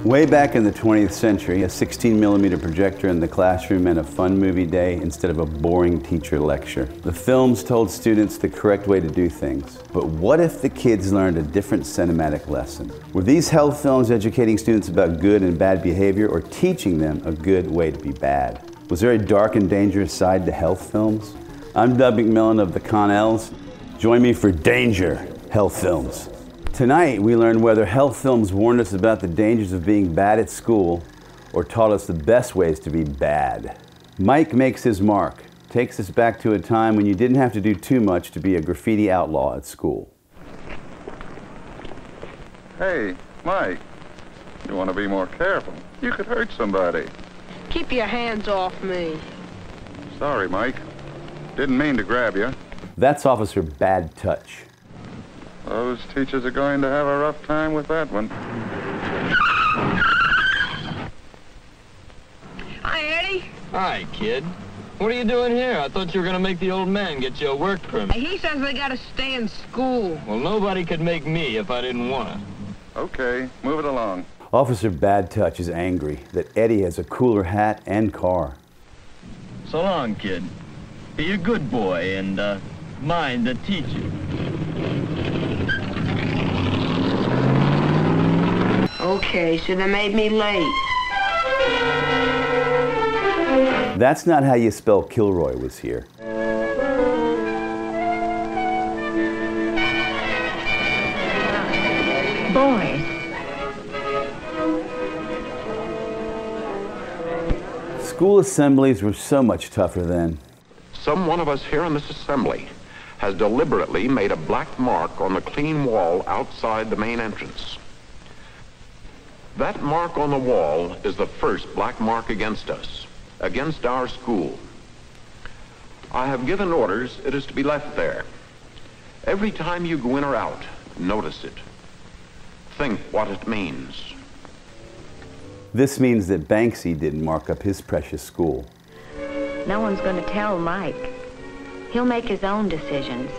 Way back in the 20th century, a 16mm projector in the classroom meant a fun movie day instead of a boring teacher lecture. The films told students the correct way to do things. But what if the kids learned a different cinematic lesson? Were these health films educating students about good and bad behavior, or teaching them a good way to be bad? Was there a dark and dangerous side to health films? I'm Doug McMillan of the Connells. Join me for Danger Health Films. Tonight, we learn whether health films warned us about the dangers of being bad at school or taught us the best ways to be bad. Mike Makes His Mark takes us back to a time when you didn't have to do too much to be a graffiti outlaw at school. Hey, Mike, you want to be more careful. You could hurt somebody. Keep your hands off me. Sorry, Mike. Didn't mean to grab you. That's Officer Bad Touch. Those teachers are going to have a rough time with that one. Hi, Eddie. Hi, kid. What are you doing here? I thought you were going to make the old man get you a work permit. He says they got to stay in school. Well, nobody could make me if I didn't want to. Okay, move it along. Officer Bad Touch is angry that Eddie has a cooler hat and car. So long, kid. Be a good boy and mind the teacher. Okay, so they made me late. That's not how you spell Kilroy was here. Boys. School assemblies were so much tougher then. Some one of us here in this assembly has deliberately made a black mark on the clean wall outside the main entrance. That mark on the wall is the first black mark against us, against our school. I have given orders it is to be left there. Every time you go in or out, notice it. Think what it means. This means that Banksy didn't mark up his precious school. No one's going to tell Mike. He'll make his own decisions.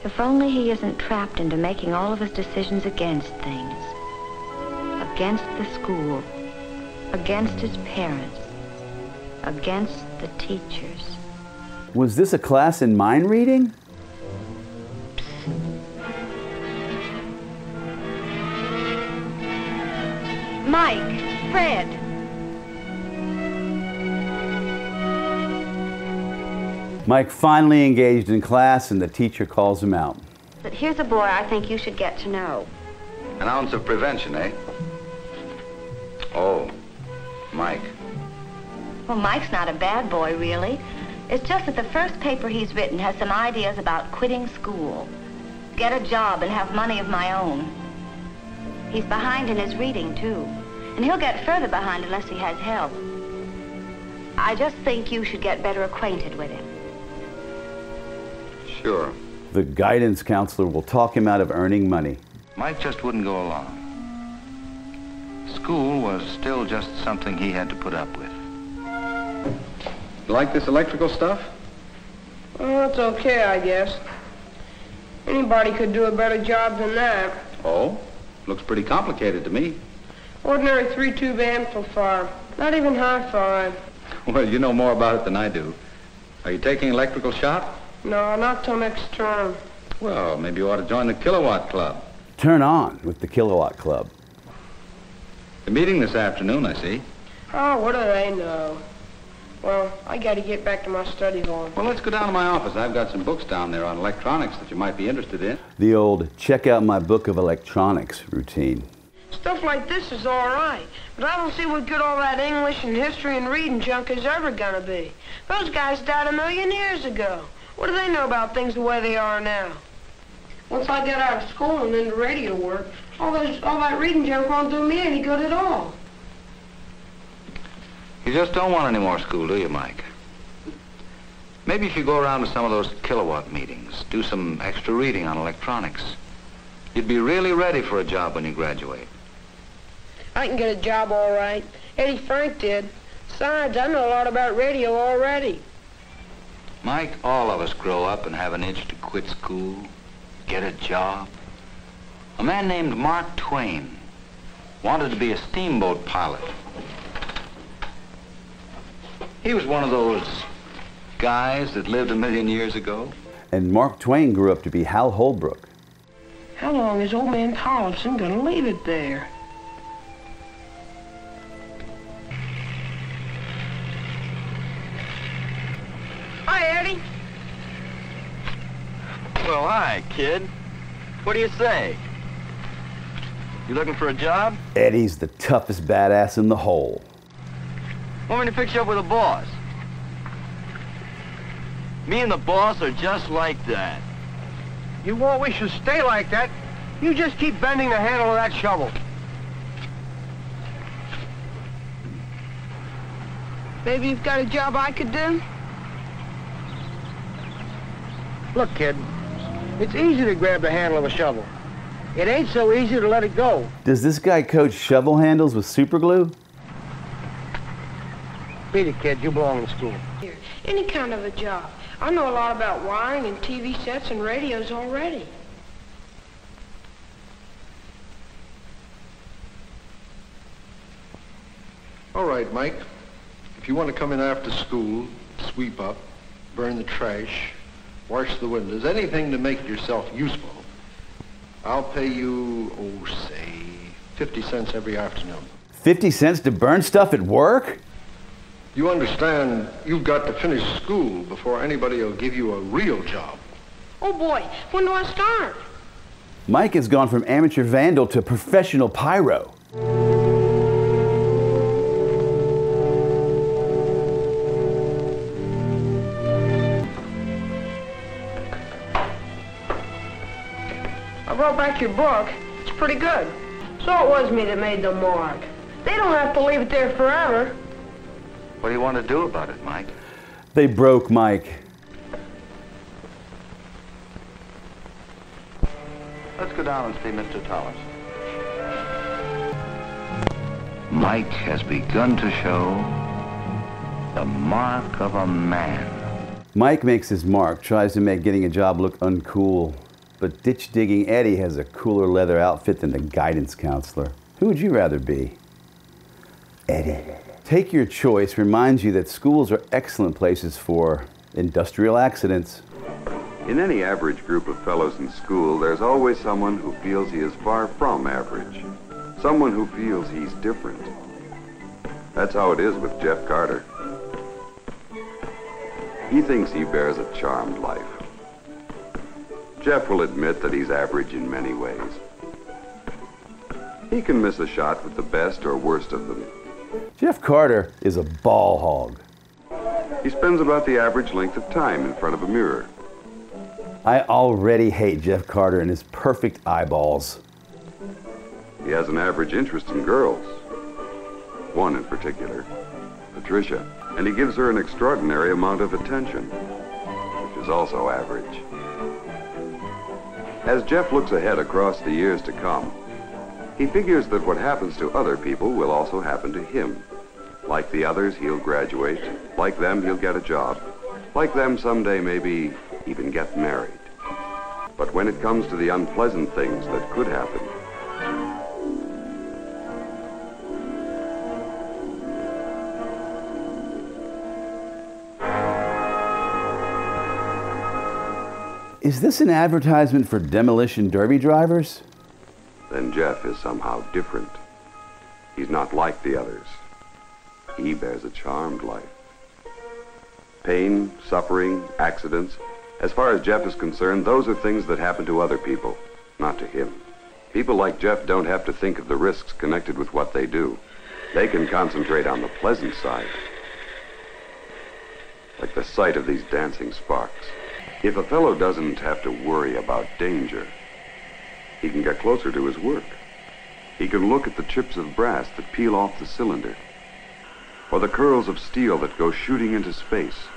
If only he isn't trapped into making all of his decisions against things. Against the school. Against his parents. Against the teachers. Was this a class in mind reading? Mike, Fred. Mike finally engaged in class and the teacher calls him out. But here's a boy I think you should get to know. An ounce of prevention, eh? Oh, Mike. Well, Mike's not a bad boy, really. It's just that the first paper he's written has some ideas about quitting school. Get a job and have money of my own. He's behind in his reading, too. And he'll get further behind unless he has help. I just think you should get better acquainted with him. Sure. The guidance counselor will talk him out of earning money. Mike just wouldn't go along. School was still just something he had to put up with. You like this electrical stuff? Oh, it's okay, I guess. Anybody could do a better job than that. Oh? Looks pretty complicated to me. Ordinary 3-tube amplifier. Not even hi-fi. Well, you know more about it than I do. Are you taking electrical shop? No, not till next term. Well, maybe you ought to join the Kilowatt Club. Turn on with the Kilowatt Club. The meeting this afternoon, I see. Oh, what do they know? Well, I got to get back to my study hall. Well, let's go down to my office. I've got some books down there on electronics that you might be interested in. The old check out my book of electronics routine. Stuff like this is all right, but I don't see what good all that English and history and reading junk is ever going to be. Those guys died 1,000,000 years ago. What do they know about things the way they are now? Once I get out of school and into radio work, all that reading junk won't do me any good at all. You just don't want any more school, do you, Mike? Maybe if you go around to some of those Kilowatt meetings, do some extra reading on electronics, you'd be really ready for a job when you graduate. I can get a job all right. Eddie Frank did. Besides, I know a lot about radio already. Mike, all of us grow up and have an itch to quit school, get a job. A man named Mark Twain wanted to be a steamboat pilot. He was one of those guys that lived a million years ago. And Mark Twain grew up to be Hal Holbrook. How long is old man Tollefson gonna leave it there? Hi, Eddie. Well, hi, kid. What do you say? You looking for a job? Eddie's the toughest badass in the hole. Want me to fix you up with a boss? Me and the boss are just like that. You won't wish to stay like that. You just keep bending the handle of that shovel. Maybe you've got a job I could do? Look, kid, it's easy to grab the handle of a shovel. It ain't so easy to let it go. Does this guy coach shovel handles with super glue? Beat it, kid. You belong in school. Here, any kind of a job. I know a lot about wiring and TV sets and radios already. All right, Mike. If you want to come in after school, sweep up, burn the trash, wash the windows, anything to make yourself useful, I'll pay you, say, 50 cents every afternoon. 50 cents to burn stuff at work? You understand, you've got to finish school before anybody will give you a real job. Oh boy, when do I start? Mike has gone from amateur vandal to professional pyro. I brought back your book. It's pretty good. So it was me that made the mark. They don't have to leave it there forever. What do you want to do about it, Mike? They broke Mike. Let's go down and see Mr. Tollis. Mike has begun to show the mark of a man. Mike makes his mark, tries to make getting a job look uncool. But ditch-digging Eddie has a cooler leather outfit than the guidance counselor. Who would you rather be? Eddie. Take Your Choice reminds you that schools are excellent places for industrial accidents. In any average group of fellows in school, there's always someone who feels he is far from average. Someone who feels he's different. That's how it is with Jeff Carter. He thinks he bears a charmed life. Jeff will admit that he's average in many ways. He can miss a shot with the best or worst of them. Jeff Carter is a ball hog. He spends about the average length of time in front of a mirror. I already hate Jeff Carter and his perfect eyeballs. He has an average interest in girls. One in particular, Patricia. And he gives her an extraordinary amount of attention, which is also average. As Jeff looks ahead across the years to come, he figures that what happens to other people will also happen to him. Like the others, he'll graduate. Like them, he'll get a job. Like them, someday maybe even get married. But when it comes to the unpleasant things that could happen, Is this an advertisement for demolition derby drivers? then Jeff is somehow different. He's not like the others. He bears a charmed life. Pain, suffering, accidents, as far as Jeff is concerned, those are things that happen to other people, not to him. People like Jeff don't have to think of the risks connected with what they do. They can concentrate on the pleasant side, like the sight of these dancing sparks. If a fellow doesn't have to worry about danger, he can get closer to his work. He can look at the chips of brass that peel off the cylinder, or the curls of steel that go shooting into space,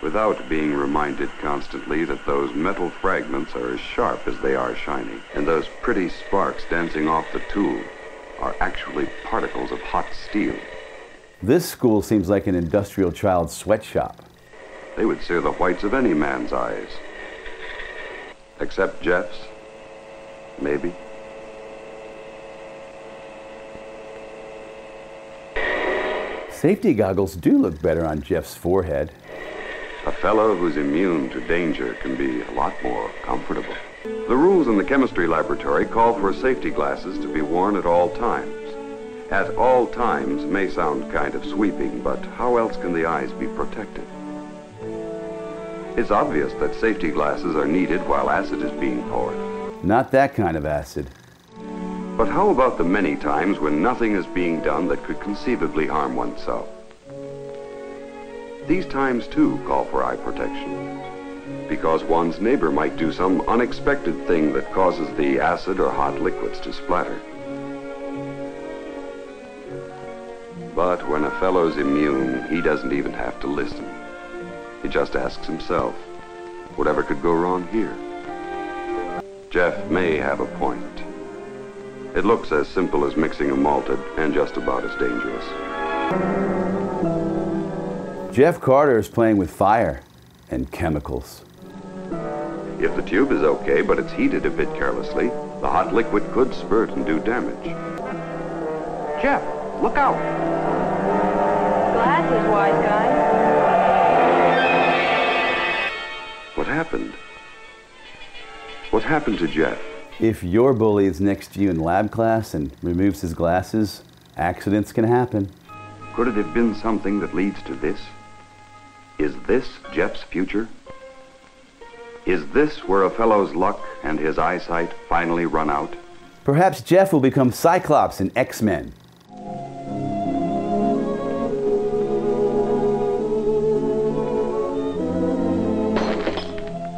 without being reminded constantly that those metal fragments are as sharp as they are shiny, and those pretty sparks dancing off the tool are actually particles of hot steel. This school seems like an industrial child's sweatshop. They would sear the whites of any man's eyes, except Jeff's. maybe. Safety goggles do look better on Jeff's forehead. A fellow who's immune to danger can be a lot more comfortable. The rules in the chemistry laboratory call for safety glasses to be worn at all times. At all times may sound kind of sweeping, but how else can the eyes be protected? It's obvious that safety glasses are needed while acid is being poured. Not that kind of acid. But how about the many times when nothing is being done that could conceivably harm oneself? These times, too, call for eye protection, because one's neighbor might do some unexpected thing that causes the acid or hot liquids to splatter. But when a fellow's immune, he doesn't even have to listen. He just asks himself, whatever could go wrong here? Jeff may have a point. It looks as simple as mixing a malted and just about as dangerous. Jeff Carter is playing with fire and chemicals. If the tube is okay, but it's heated a bit carelessly, the hot liquid could spurt and do damage. Jeff, look out! Glasses, wise guy. What happened? What happened to Jeff? If your bully is next to you in lab class and removes his glasses, accidents can happen. Could it have been something that leads to this? Is this Jeff's future? Is this where a fellow's luck and his eyesight finally run out? Perhaps Jeff will become Cyclops in X-Men.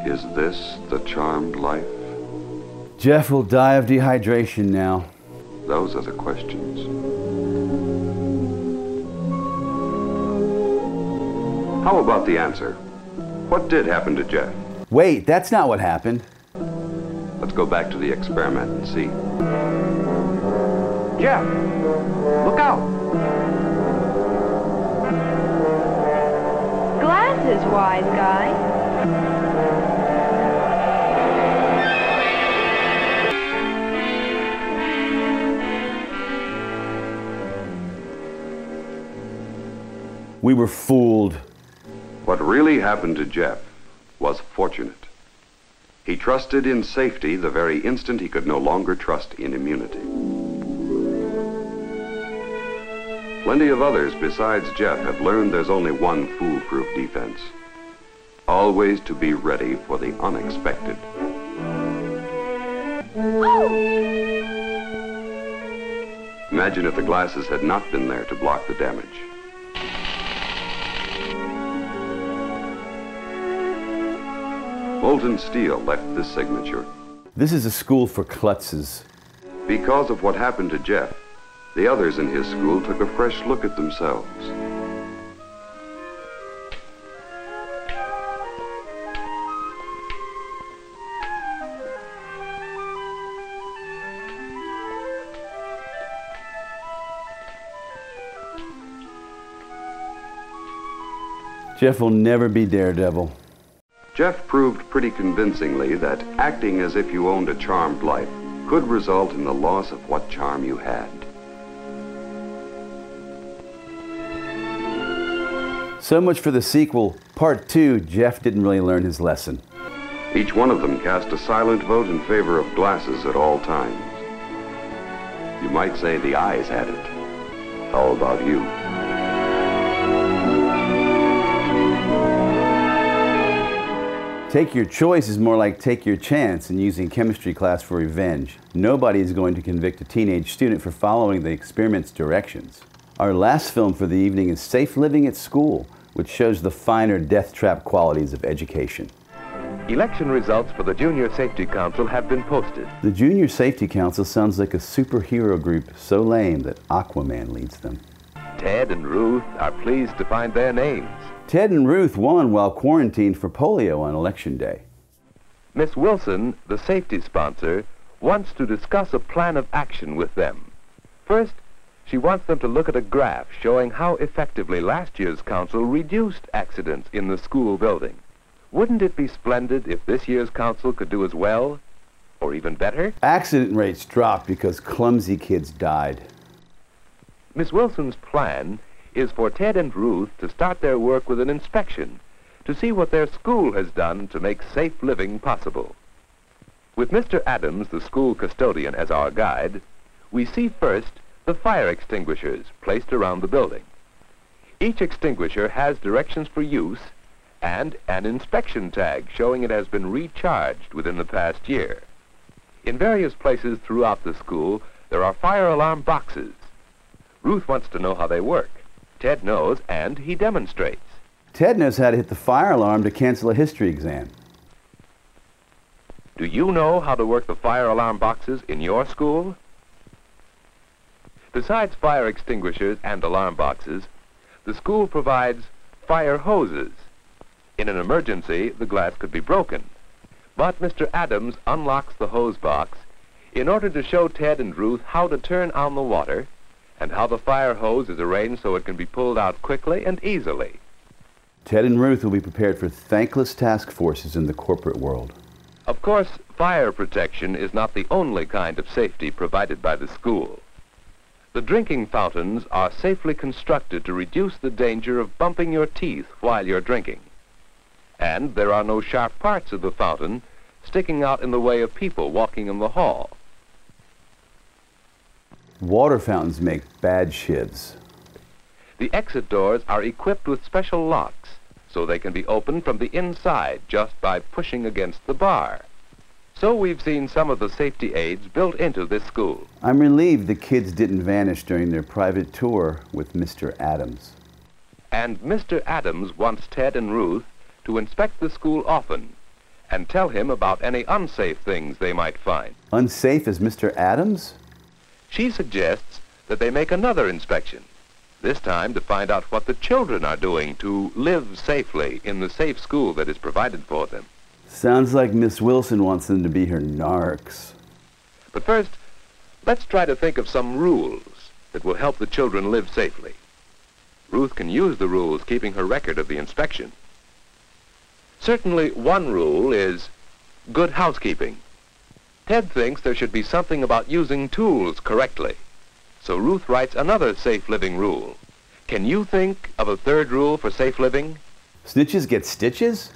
Is this the charmed life? Jeff will die of dehydration now. Those are the questions. How about the answer? What did happen to Jeff? Wait, that's not what happened. Let's go back to the experiment and see. Jeff, look out! Glasses, wise guy. We were fooled. What really happened to Jeff was fortunate. He trusted in safety the very instant he could no longer trust in immunity. Plenty of others besides Jeff have learned there's only one foolproof defense. Always to be ready for the unexpected. Imagine if the glasses had not been there to block the damage. Molten steel left this signature. This is a school for klutzes. Because of what happened to Jeff, the others in his school took a fresh look at themselves. Jeff will never be Daredevil. Jeff proved pretty convincingly that acting as if you owned a charmed life could result in the loss of what charm you had. So much for the sequel. Part 2, Jeff didn't really learn his lesson. Each one of them cast a silent vote in favor of glasses at all times. You might say the eyes had it. How about you? Take your choice is more like take your chance in using chemistry class for revenge. Nobody is going to convict a teenage student for following the experiment's directions. Our last film for the evening is Safe Living at School, which shows the finer death trap qualities of education. Election results for the Junior Safety Council have been posted. The Junior Safety Council sounds like a superhero group so lame that Aquaman leads them. Ted and Ruth are pleased to find their names. Ted and Ruth won while quarantined for polio on Election Day. Miss Wilson, the safety sponsor, wants to discuss a plan of action with them. First, she wants them to look at a graph showing how effectively last year's council reduced accidents in the school building. Wouldn't it be splendid if this year's council could do as well? Or even better, accident rates dropped because clumsy kids died. Miss Wilson's plan is for Ted and Ruth to start their work with an inspection to see what their school has done to make safe living possible. With Mr. Adams, the school custodian, as our guide, we see first the fire extinguishers placed around the building. Each extinguisher has directions for use and an inspection tag showing it has been recharged within the past year. In various places throughout the school, there are fire alarm boxes. Ruth wants to know how they work. Ted knows, and he demonstrates. Ted knows how to hit the fire alarm to cancel a history exam. Do you know how to work the fire alarm boxes in your school? Besides fire extinguishers and alarm boxes, the school provides fire hoses. In an emergency, the glass could be broken. But Mr. Adams unlocks the hose box in order to show Ted and Ruth how to turn on the water and how the fire hose is arranged so it can be pulled out quickly and easily. Ted and Ruth will be prepared for thankless task forces in the corporate world. Of course, fire protection is not the only kind of safety provided by the school. The drinking fountains are safely constructed to reduce the danger of bumping your teeth while you're drinking. And there are no sharp parts of the fountain sticking out in the way of people walking in the hall. Water fountains make bad shivs. The exit doors are equipped with special locks, so they can be opened from the inside just by pushing against the bar. So we've seen some of the safety aids built into this school. I'm relieved the kids didn't vanish during their private tour with Mr. Adams. And Mr. Adams wants Ted and Ruth to inspect the school often and tell him about any unsafe things they might find. Unsafe as Mr. Adams? She suggests that they make another inspection, this time to find out what the children are doing to live safely in the safe school that is provided for them. Sounds like Miss Wilson wants them to be her narcs. But first, let's try to think of some rules that will help the children live safely. Ruth can use the rules, keeping her record of the inspection. Certainly, one rule is good housekeeping. Ted thinks there should be something about using tools correctly. So Ruth writes another safe living rule. Can you think of a third rule for safe living? Snitches get stitches?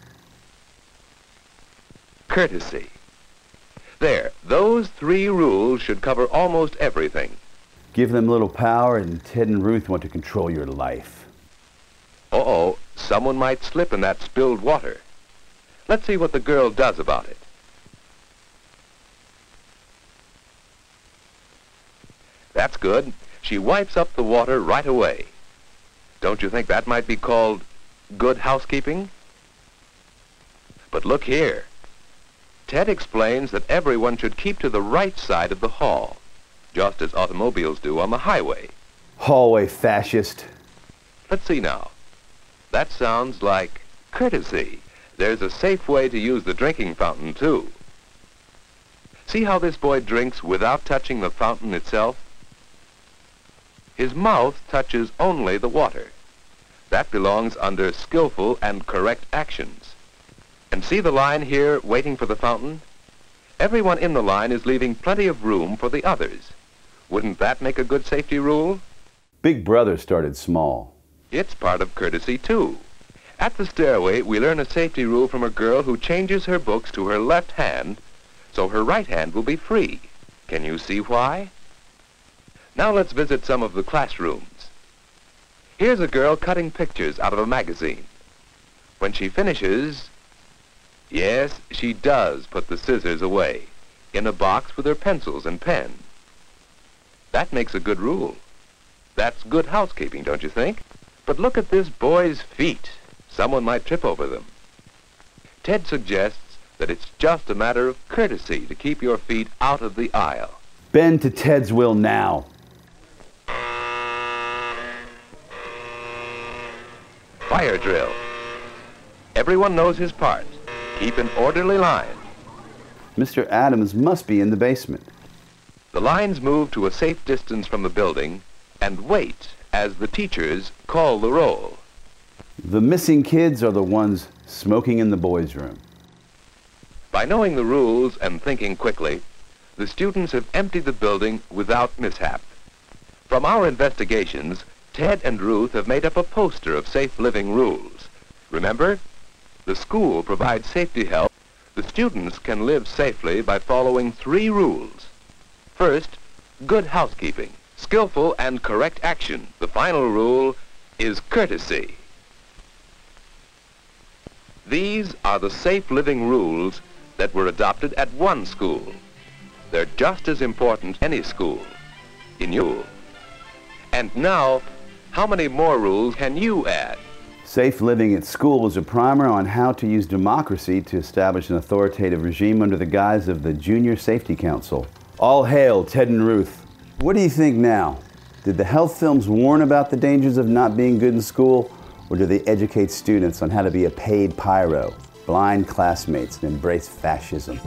Courtesy. There, those 3 rules should cover almost everything. Give them little power and Ted and Ruth want to control your life. Uh-oh, someone might slip in that spilled water. Let's see what the girl does about it. That's good. She wipes up the water right away. Don't you think that might be called good housekeeping? But look here. Ted explains that everyone should keep to the right side of the hall, just as automobiles do on the highway. Hallway fascist. Let's see now. That sounds like courtesy. There's a safe way to use the drinking fountain, too. See how this boy drinks without touching the fountain itself? His mouth touches only the water. That belongs under skillful and correct actions. And see the line here waiting for the fountain? Everyone in the line is leaving plenty of room for the others. Wouldn't that make a good safety rule? Big Brother started small. It's part of courtesy, too. At the stairway, we learn a safety rule from a girl who changes her books to her left hand, so her right hand will be free. Can you see why? Now let's visit some of the classrooms. Here's a girl cutting pictures out of a magazine. When she finishes, yes, she does put the scissors away in a box with her pencils and pen. That makes a good rule. That's good housekeeping, don't you think? But look at this boy's feet. Someone might trip over them. Ted suggests that it's just a matter of courtesy to keep your feet out of the aisle. Bend to Ted's will now. Fire drill. Everyone knows his part. Keep an orderly line. Mr. Adams must be in the basement. The lines move to a safe distance from the building and wait as the teachers call the roll. The missing kids are the ones smoking in the boys' room. By knowing the rules and thinking quickly, the students have emptied the building without mishap. From our investigations, Ted and Ruth have made up a poster of safe living rules. Remember, the school provides safety help. The students can live safely by following 3 rules. First, good housekeeping, skillful and correct action. The final rule is courtesy. These are the safe living rules that were adopted at one school. They're just as important any school in you. And now, how many more rules can you add? Safe Living at School is a primer on how to use democracy to establish an authoritative regime under the guise of the Junior Safety Council. All hail Ted and Ruth. What do you think now? Did the health films warn about the dangers of not being good in school, or do they educate students on how to be a paid pyro, blind classmates, and embrace fascism?